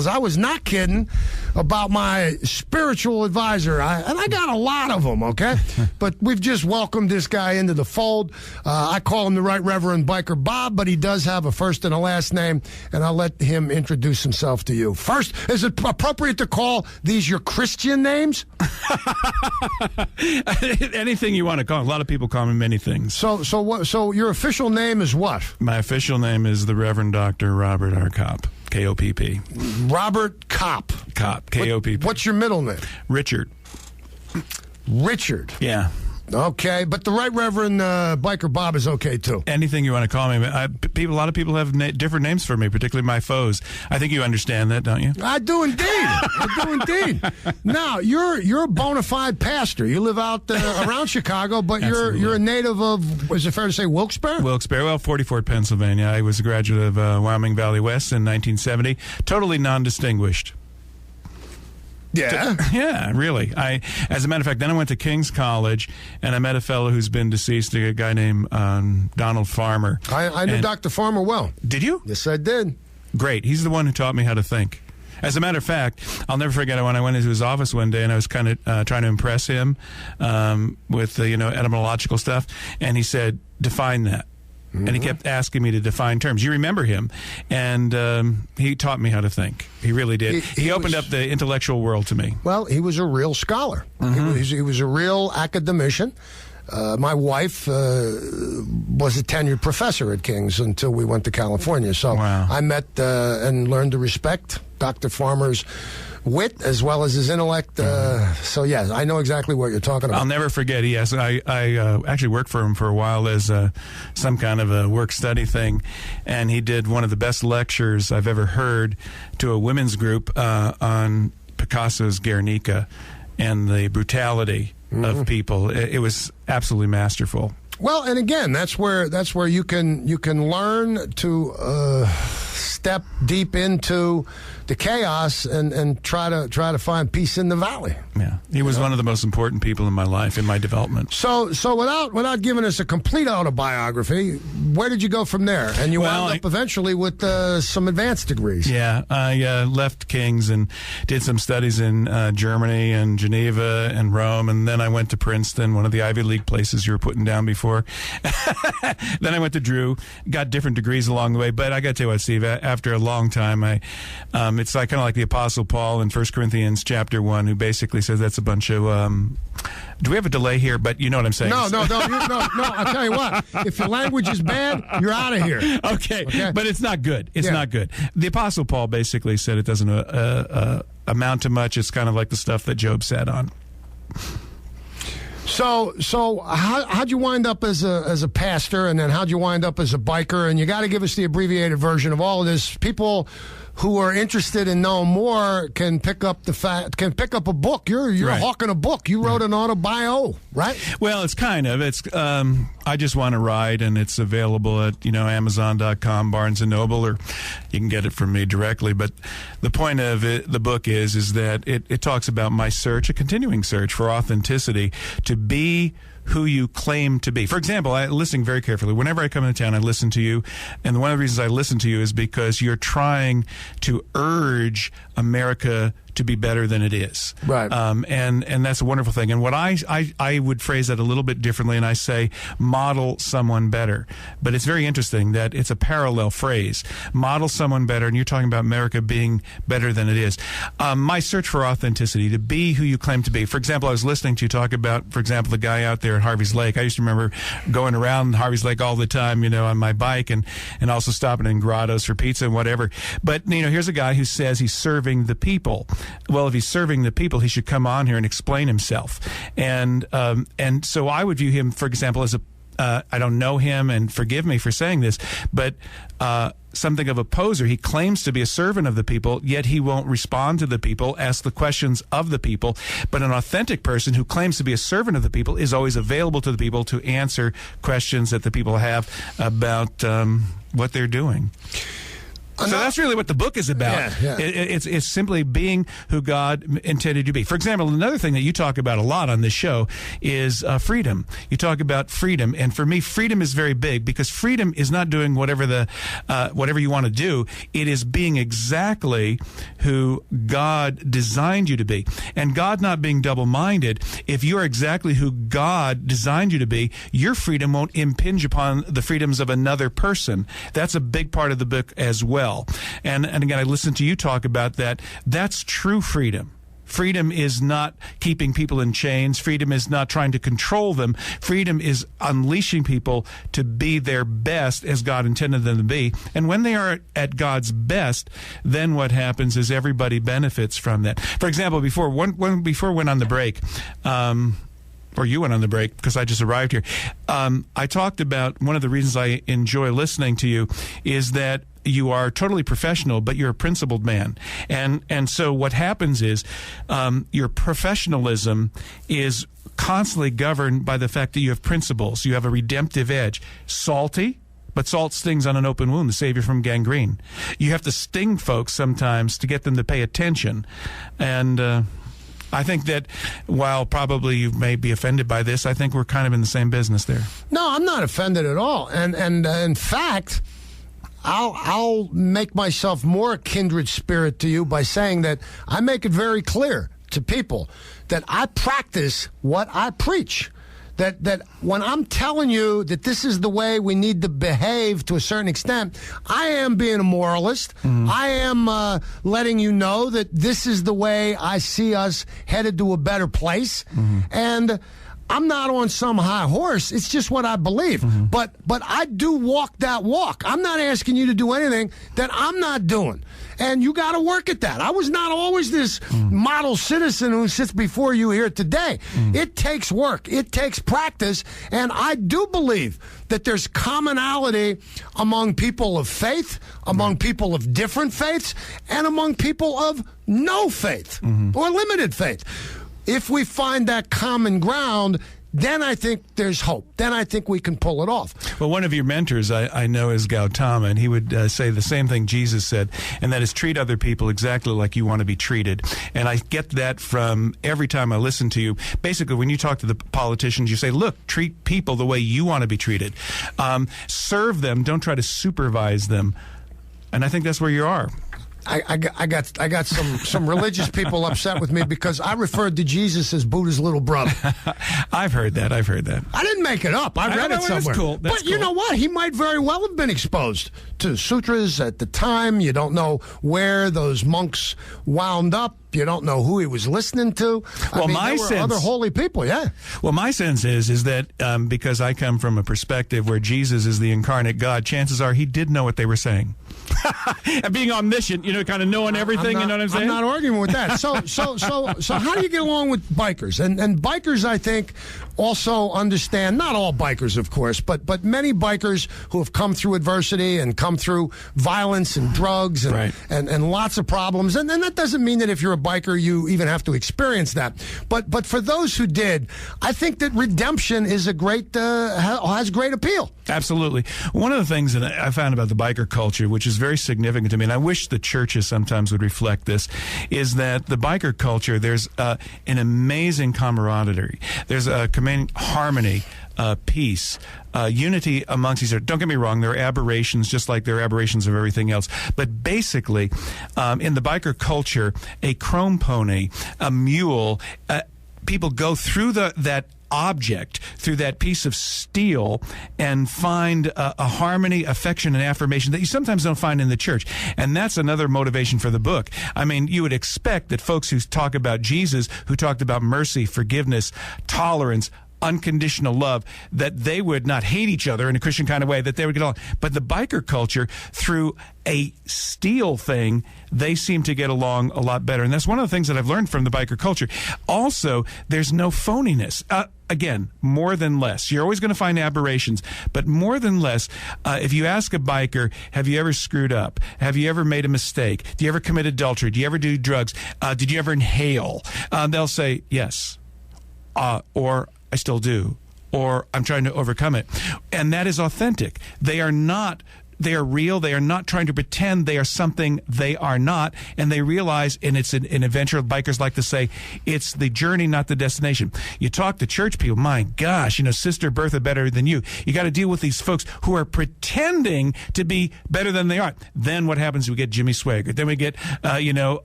I was not kidding about my spiritual advisor. And I got a lot of them, okay? But we've just welcomed this guy into the fold. I call him the Right Reverend Biker Bob, but he does have a first and a last name, and I'll let him introduce himself to you. First, is it appropriate to call these your Christian names? Anything you want to call. A lot of people call me many things. So your official name is what? My official name is the Reverend Dr. Robert R. Kopp. K-O-P-P. Robert Kopp. Kopp. K-O-P-P. What's your middle name? Richard. Richard. Yeah. Okay, but the Right Reverend Biker Bob is okay, too. Anything you want to call me. A lot of people have different names for me, particularly my foes. I think you understand that, don't you? I do indeed. Now, you're a bona fide pastor. You live out around Chicago, but you're a native of, is it fair to say, Wilkes-Barre? Wilkes-Barre, well, 40 Fort, Pennsylvania. I was a graduate of Wyoming Valley West in 1970. Totally non-distinguished. Yeah. Yeah, really. As a matter of fact, then I went to King's College, and I met a fellow who's been deceased, a guy named Donald Farmer. I knew Dr. Farmer well. Did you? Yes, I did. Great. He's the one who taught me how to think. As a matter of fact, I'll never forget when I went into his office one day, and I was kind of trying to impress him with etymological stuff, and he said, define that. Mm-hmm. And he kept asking me to define terms. You remember him. And he taught me how to think. He really did. He opened up the intellectual world to me. Well, he was a real scholar. Mm-hmm. He was a real academician. My wife was a tenured professor at King's until we went to California. So wow. I met and learned to respect Dr. Farmer's wit as well as his intellect. So, yes, I know exactly what you're talking about. I'll never forget. Yes, I actually worked for him for a while as some kind of a work-study thing, and he did one of the best lectures I've ever heard to a women's group on Picasso's Guernica and the brutality of people. It was absolutely masterful. Well, and again, that's where you can learn to step deep into the chaos and try to find peace in the valley. Yeah, he was one of the most important people in my life, in my development. So without giving us a complete autobiography, where did you go from there? And you wound up eventually with some advanced degrees. Yeah, I left King's and did some studies in Germany and Geneva and Rome, and then I went to Princeton, one of the Ivy League places you were putting down before. Then I went to Drew, got different degrees along the way. But I got to tell you what, Steve, after a long time, it's like kind of like the Apostle Paul in 1 Corinthians chapter 1, who basically says that's a bunch of... do we have a delay here? But you know what I'm saying. No. I'll tell you what. If your language is bad, you're out of here. Okay. But it's not good. It's not good. The Apostle Paul basically said it doesn't amount to much. It's kind of like the stuff that Job sat on. So how'd you wind up as a pastor, and then how'd you wind up as a biker? And you got to give us the abbreviated version of all of this. People who are interested in knowing more can pick up a book. You're right. hawking a book. You wrote an autobio, right? Well, it's I just want to ride, and it's available at Amazon.com, Barnes and Noble, or you can get it from me directly. But the point of the book is that it talks about my search, a continuing search for authenticity, to be who you claim to be. For example, I listen very carefully. Whenever I come into town, I listen to you. And one of the reasons I listen to you is because you're trying to urge America to be better than it is. Right. And that's a wonderful thing. And what I would phrase that a little bit differently, and I say model someone better. But it's very interesting that it's a parallel phrase. Model someone better, and you're talking about America being better than it is. My search for authenticity, to be who you claim to be. For example, I was listening to you talk about, for example, the guy out there at Harvey's Lake. I used to remember going around Harvey's Lake all the time, on my bike, and also stopping in grottos for pizza and whatever. But, here's a guy who says he's serving the people. Well, if he's serving the people, he should come on here and explain himself. And so I would view him, for example, as I don't know him, and forgive me for saying this, but something of a poser. He claims to be a servant of the people, yet he won't respond to the people, ask the questions of the people. But an authentic person who claims to be a servant of the people is always available to the people to answer questions that the people have about what they're doing. So that's really what the book is about. Yeah. It's simply being who God intended you to be. For example, another thing that you talk about a lot on this show is freedom. You talk about freedom, and for me, freedom is very big, because freedom is not doing whatever you want to do. It is being exactly who God designed you to be. And God not being double-minded, if you're exactly who God designed you to be, your freedom won't impinge upon the freedoms of another person. That's a big part of the book as well. And again, I listened to you talk about that. That's true freedom. Freedom is not keeping people in chains. Freedom is not trying to control them. Freedom is unleashing people to be their best as God intended them to be. And when they are at God's best, then what happens is everybody benefits from that. For example, before we went on the break, or you went on the break because I just arrived here, I talked about one of the reasons I enjoy listening to you is that you are totally professional, but you're a principled man. And so what happens is your professionalism is constantly governed by the fact that you have principles. You have a redemptive edge. Salty, but salt stings on an open wound to save you from gangrene. You have to sting folks sometimes to get them to pay attention. And I think that while probably you may be offended by this, I think we're kind of in the same business there. No, I'm not offended at all. And in fact, I'll make myself more a kindred spirit to you by saying that I make it very clear to people that I practice what I preach. That when I'm telling you that this is the way we need to behave to a certain extent, I am being a moralist. Mm-hmm. I am letting you know that this is the way I see us headed to a better place. Mm-hmm. And I'm not on some high horse. It's just what I believe. Mm-hmm. But I do walk that walk. I'm not asking you to do anything that I'm not doing. And you got to work at that. I was not always this model citizen who sits before you here today. It takes work. It takes practice. And I do believe that there's commonality among people of faith, among people of different faiths, and among people of no faith or limited faith. If we find that common ground, then I think there's hope. Then I think we can pull it off. Well, one of your mentors I know is Gautama, and he would say the same thing Jesus said, and that is treat other people exactly like you want to be treated. And I get that from every time I listen to you. Basically, when you talk to the politicians, you say, look, treat people the way you want to be treated. Serve them. Don't try to supervise them. And I think that's where you are. I got some religious people upset with me because I referred to Jesus as Buddha's little brother. I've heard that. I didn't make it up. I read it somewhere. That's cool. But you know what? He might very well have been exposed to sutras at the time. You don't know where those monks wound up. You don't know who he was listening to. Well, there were other holy people, yeah. Well, my sense is that because I come from a perspective where Jesus is the incarnate God, chances are he did know what they were saying. And being omniscient, kind of knowing everything, you know what I'm saying? I'm not arguing with that. So how do you get along with bikers? And bikers, I think, also understand, not all bikers, of course, but many bikers who have come through adversity and come through violence and drugs and lots of problems. And that doesn't mean that if you're a biker, you even have to experience that. But for those who did, I think that redemption is has great appeal. Absolutely. One of the things that I found about the biker culture, which is very significant to me, and I wish the churches sometimes would reflect this, is that the biker culture, there's an amazing camaraderie. There's a harmony, peace, unity amongst each other. Don't get me wrong, there are aberrations just like there are aberrations of everything else. But basically, in the biker culture, a chrome pony, a mule, people go through that object, through that piece of steel, and find a harmony, affection, and affirmation that you sometimes don't find in the church. And that's another motivation for the book. I mean, you would expect that folks who talk about Jesus, who talked about mercy, forgiveness, tolerance, unconditional love, that they would not hate each other in a Christian kind of way, that they would get along. But the biker culture, through a steel thing, they seem to get along a lot better. And that's one of the things that I've learned from the biker culture. Also, there's no phoniness. Again, more than less. You're always going to find aberrations, but more than less, if you ask a biker, have you ever screwed up? Have you ever made a mistake? Do you ever commit adultery? Do you ever do drugs? Did you ever inhale? They'll say, yes. Or I still do, or I'm trying to overcome it. And that is authentic. They are not they are real. They are not trying to pretend they are something they are not. And they realize, and it's an adventure, bikers like to say, it's the journey, not the destination. You talk to church people, my gosh, Sister Bertha better than you. You got to deal with these folks who are pretending to be better than they are. Then what happens? We get Jimmy Swaggart. Then we get,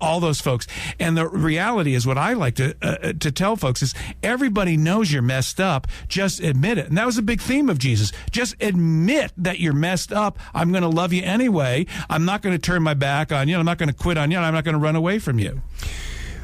all those folks. And the reality is, what I like to tell folks is, everybody knows you're messed up. Just admit it. And that was a big theme of Jesus. Just admit that you're messed up. I'm going to love you anyway. I'm not going to turn my back on you. I'm not going to quit on you. I'm not going to run away from you.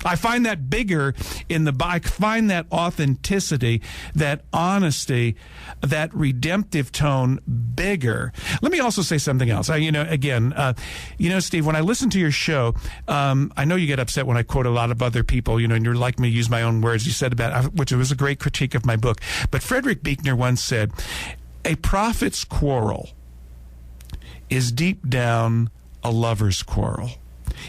I find that bigger I find that authenticity, that honesty, that redemptive tone bigger. Let me also say something else. Steve, when I listen to your show, I know you get upset when I quote a lot of other people, and you're like me to use my own words. You said which was a great critique of my book. But Frederick Buechner once said, a prophet's quarrel is deep down a lover's quarrel.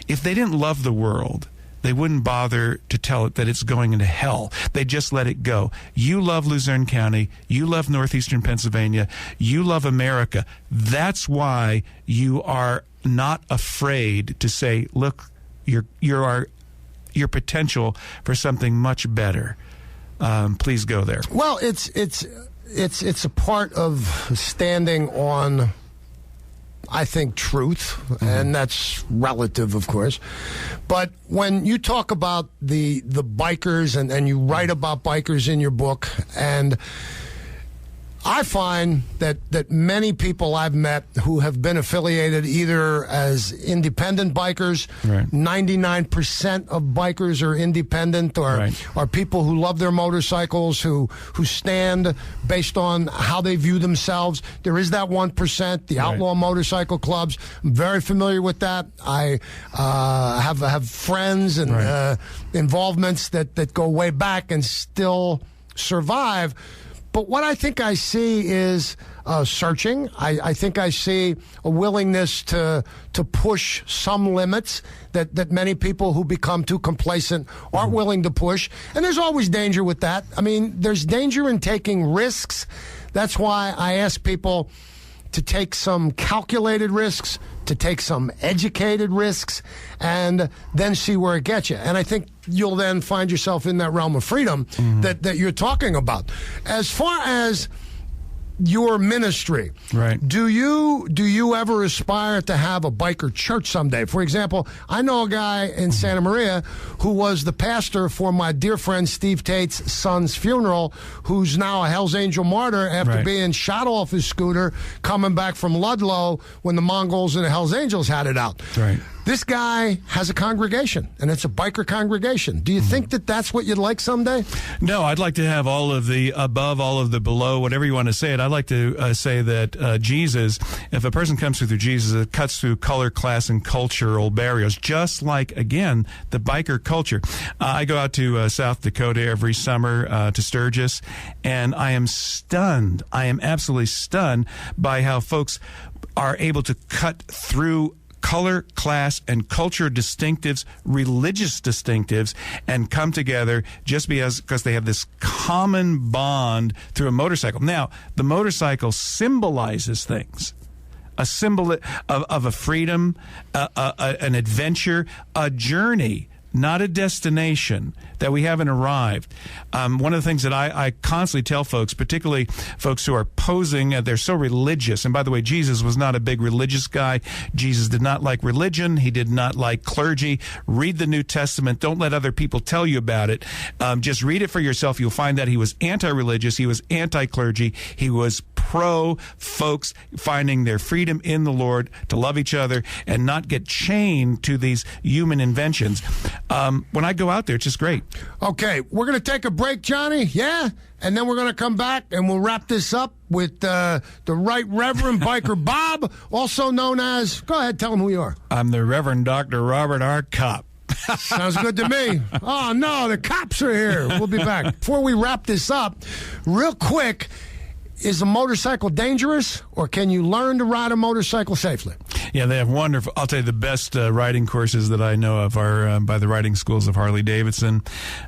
If they didn't love the world, they wouldn't bother to tell it that it's going into hell. They just let it go. You love Luzerne County. You love northeastern Pennsylvania. You love America. That's why you are not afraid to say, look, your potential for something much better. Please go there. Well, it's a part of standing on, I think, truth, and that's relative, of course. But when you talk about the bikers, and you write about bikers in your book, and I find that many people I've met who have been affiliated either as independent bikers, right. 99% of bikers are independent, or right. are people who love their motorcycles, who stand based on how they view themselves. There is that 1%, the outlaw motorcycle clubs. I'm very familiar with that. I have friends and right. Involvements that go way back and still survive. But what I think I see is searching. I think I see a willingness to push some limits that many people who become too complacent aren't willing to push. And there's always danger with that. I mean, there's danger in taking risks. That's why I ask people to take some calculated risks, to take some educated risks, and then see where it gets you. And I think you'll then find yourself in that realm of freedom that you're talking about. As far as your ministry, right. do you ever aspire to have a biker church someday? For example, I know a guy in Santa Maria who was the pastor for my dear friend Steve Tate's son's funeral, who's now a Hell's Angel martyr after right. being shot off his scooter coming back from Ludlow when the Mongols and the Hell's Angels had it out. Right. This guy has a congregation, and it's a biker congregation. Do you think that that's what you'd like someday? No, I'd like to have all of the above, all of the below, whatever you want to say it. I'd like to say that Jesus, if a person comes through Jesus, it cuts through color, class, and cultural barriers, just like, again, the biker culture. I go out to South Dakota every summer to Sturgis, and I am stunned. I am absolutely stunned by how folks are able to cut through color, class, and culture distinctives, religious distinctives, and come together just because they have this common bond through a motorcycle. Now, the motorcycle symbolizes things. A symbol of a freedom, an adventure, a journey, not a destination, that we haven't arrived. One of the things that I constantly tell folks, particularly folks who are posing, they're so religious. And by the way, Jesus was not a big religious guy. Jesus did not like religion. He did not like clergy. Read the New Testament. Don't let other people tell you about it. Just read it for yourself. You'll find that he was anti-religious. He was anti-clergy. He was pro-folks finding their freedom in the Lord to love each other and not get chained to these human inventions. When I go out there, it's just great. Okay, we're going to take a break, Johnny, yeah? And then we're going to come back and we'll wrap this up with the Right Reverend Biker Bob, also known as, go ahead, tell him who you are. I'm the Reverend Dr. Robert R. Kopp. Sounds good to me. Oh, no, the cops are here. We'll be back. Before we wrap this up, real quick, is a motorcycle dangerous, or can you learn to ride a motorcycle safely? Yeah, they have wonderful. I'll tell you, the best riding courses that I know of are by the riding schools of Harley Davidson.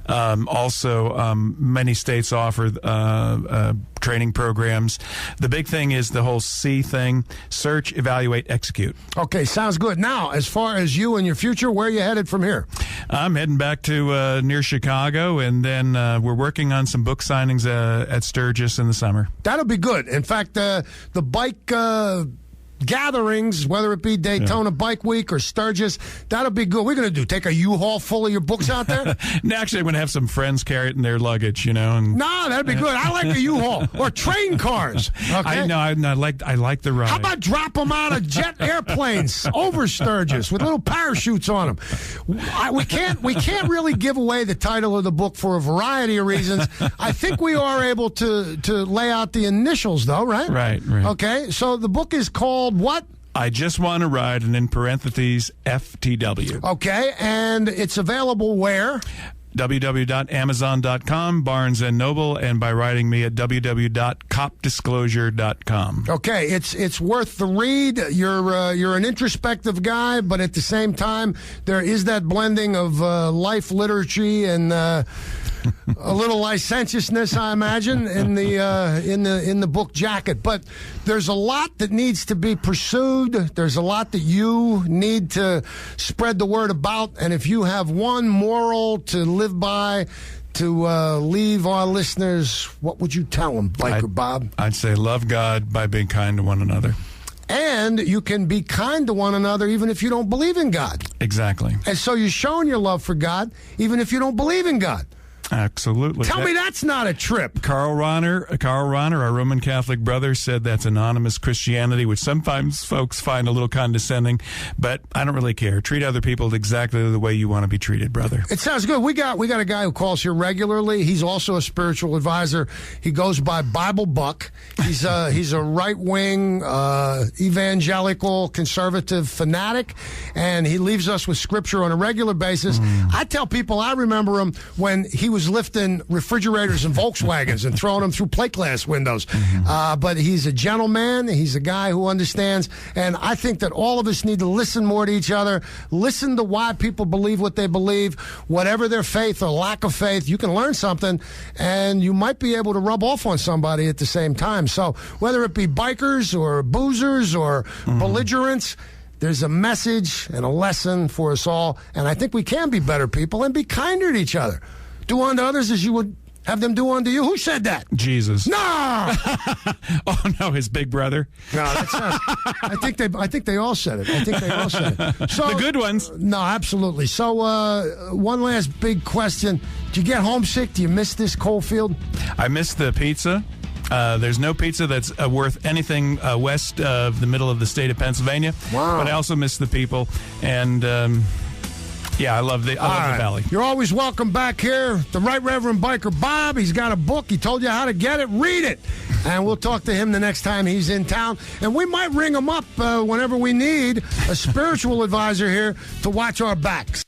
Also, many states offer training programs. The big thing is the whole C thing: search, evaluate, execute. Okay, sounds good. Now, as far as you and your future, where are you headed from here? I'm heading back to near Chicago, and then we're working on some book signings at Sturgis in the summer. That'll be good. In fact, the bike gatherings, whether it be Daytona Bike Week or Sturgis, that'll be good. We're going to take a U-Haul full of your books out there? Actually, I'm going to have some friends carry it in their luggage, And, no, that'd be good. I like a U-Haul or train cars. Okay? I know. I like the ride. How about drop them out of jet airplanes over Sturgis with little parachutes on them? We can't really give away the title of the book for a variety of reasons. I think we are able to lay out the initials, though, right? Right. Okay, so the book is called what? I Just Want to Ride, and in parentheses, FTW. Okay, and it's available where? www.amazon.com, Barnes & Noble, and by writing me at www.coppdisclosure.com. Okay, it's worth the read. You're an introspective guy, but at the same time, there is that blending of life literature and a little licentiousness, I imagine, in the book jacket. But there's a lot that needs to be pursued. There's a lot that you need to spread the word about. And if you have one moral to live by, to leave our listeners, what would you tell them, Biker Bob? I'd say love God by being kind to one another. And you can be kind to one another even if you don't believe in God. Exactly. And so you're showing your love for God even if you don't believe in God. Absolutely. Tell me that's not a trip. Karl Rahner, our Roman Catholic brother, said that's anonymous Christianity, which sometimes folks find a little condescending, but I don't really care. Treat other people exactly the way you want to be treated, brother. It sounds good. We got a guy who calls here regularly. He's also a spiritual advisor. He goes by Bible Buck. He's a right-wing, evangelical, conservative fanatic, and he leaves us with scripture on a regular basis. I tell people I remember him when he was lifting refrigerators and Volkswagens and throwing them through plate glass windows. But he's a gentleman. He's a guy who understands. And I think that all of us need to listen more to each other, listen to why people believe what they believe, whatever their faith or lack of faith. You can learn something, and you might be able to rub off on somebody at the same time. So whether it be bikers or boozers or belligerents, there's a message and a lesson for us all. And I think we can be better people and be kinder to each other. Do unto others as you would have them do unto you. Who said that? Jesus. No. Oh no, his big brother. No, that's not. I think they all said it. So the good ones. No, absolutely. So one last big question: do you get homesick? Do you miss this Coalfield? I miss the pizza. There's no pizza that's worth anything west of the middle of the state of Pennsylvania. Wow. But I also miss the people and. Yeah, I love the Valley. You're always welcome back here. The Right Reverend Biker Bob. He's got a book. He told you how to get it. Read it. And we'll talk to him the next time he's in town. And we might ring him up whenever we need a spiritual advisor here to watch our backs.